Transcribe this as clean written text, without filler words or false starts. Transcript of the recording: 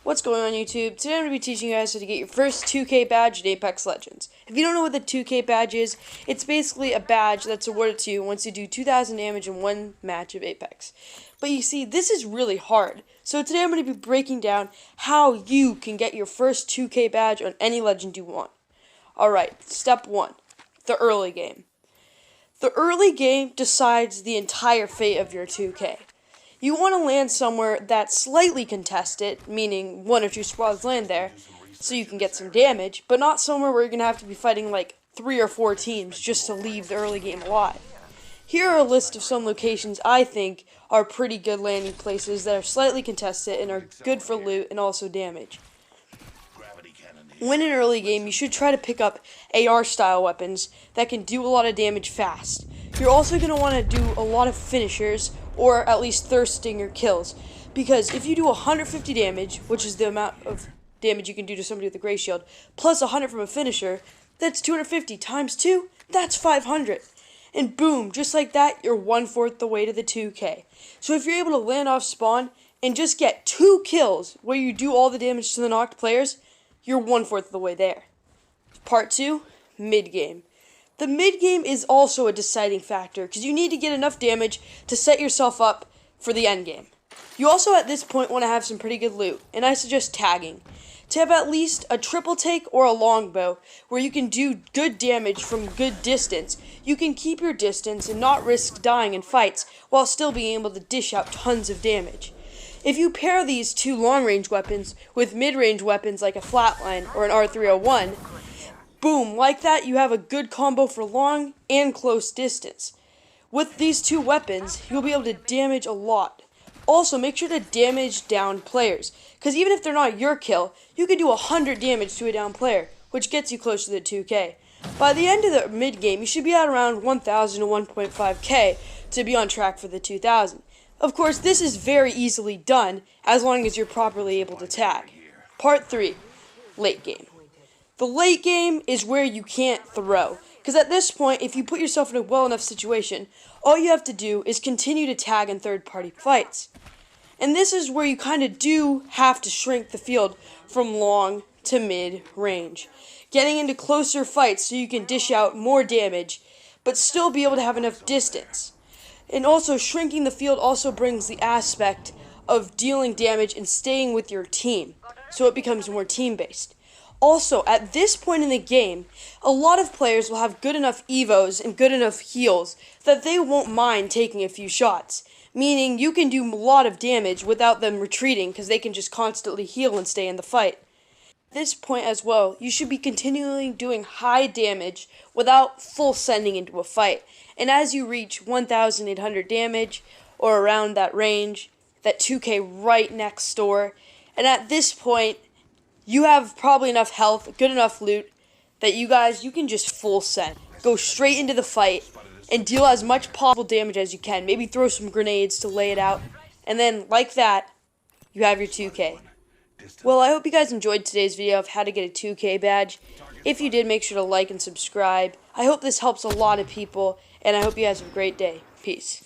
What's going on YouTube? Today I'm going to be teaching you guys how to get your first 2K badge in Apex Legends. If you don't know what the 2K badge is, it's basically a badge that's awarded to you once you do 2,000 damage in one match of Apex. But you see, this is really hard. So today I'm going to be breaking down how you can get your first 2K badge on any legend you want. Alright, step 1, the early game. The early game decides the entire fate of your 2K. You want to land somewhere that's slightly contested, meaning 1 or 2 squads land there, so you can get some damage, but not somewhere where you're going to have to be fighting like 3 or 4 teams just to leave the early game alive. Here are a list of some locations I think are pretty good landing places that are slightly contested and are good for loot and also damage. When in an early game, you should try to pick up AR-style weapons that can do a lot of damage fast. You're also going to want to do a lot of finishers, or at least thirsting or kills, because if you do 150 damage, which is the amount of damage you can do to somebody with a gray shield, plus 100 from a finisher, that's 250 times 2, that's 500. And boom, just like that, you're 1/4 the way to the 2K. So if you're able to land off spawn and just get 2 kills where you do all the damage to the knocked players, you're 1/4 the way there. Part 2, mid-game. The mid-game is also a deciding factor because you need to get enough damage to set yourself up for the end game. You also at this point want to have some pretty good loot, and I suggest tagging. To have at least a triple take or a longbow where you can do good damage from good distance, you can keep your distance and not risk dying in fights while still being able to dish out tons of damage. If you pair these 2 long-range weapons with mid-range weapons like a flatline or an R301, boom, like that you have a good combo for long and close distance. With these 2 weapons, you'll be able to damage a lot. Also, make sure to damage down players, because even if they're not your kill, you can do 100 damage to a down player, which gets you close to the 2K. By the end of the mid-game, you should be at around 1,000 to 1.5K to be on track for the 2,000. Of course, this is very easily done, as long as you're properly able to tag. Part 3, late game. The late game is where you can't throw, because at this point, if you put yourself in a well enough situation, all you have to do is continue to tag in third-party fights. And this is where you kind of do have to shrink the field from long to mid-range, getting into closer fights so you can dish out more damage, but still be able to have enough distance. And also, shrinking the field also brings the aspect of dealing damage and staying with your team, so it becomes more team-based. Also, at this point in the game, a lot of players will have good enough evos and good enough heals that they won't mind taking a few shots, meaning you can do a lot of damage without them retreating because they can just constantly heal and stay in the fight. At this point as well, you should be continually doing high damage without full sending into a fight, and as you reach 1,800 damage, or around that range, that 2K right next door, and at this point, you have probably enough health, good enough loot, that you can just full send. Go straight into the fight, and deal as much possible damage as you can. Maybe throw some grenades to lay it out, and then, like that, you have your 2K. Well, I hope you guys enjoyed today's video of how to get a 2K badge. If you did, make sure to like and subscribe. I hope this helps a lot of people, and I hope you guys have a great day. Peace.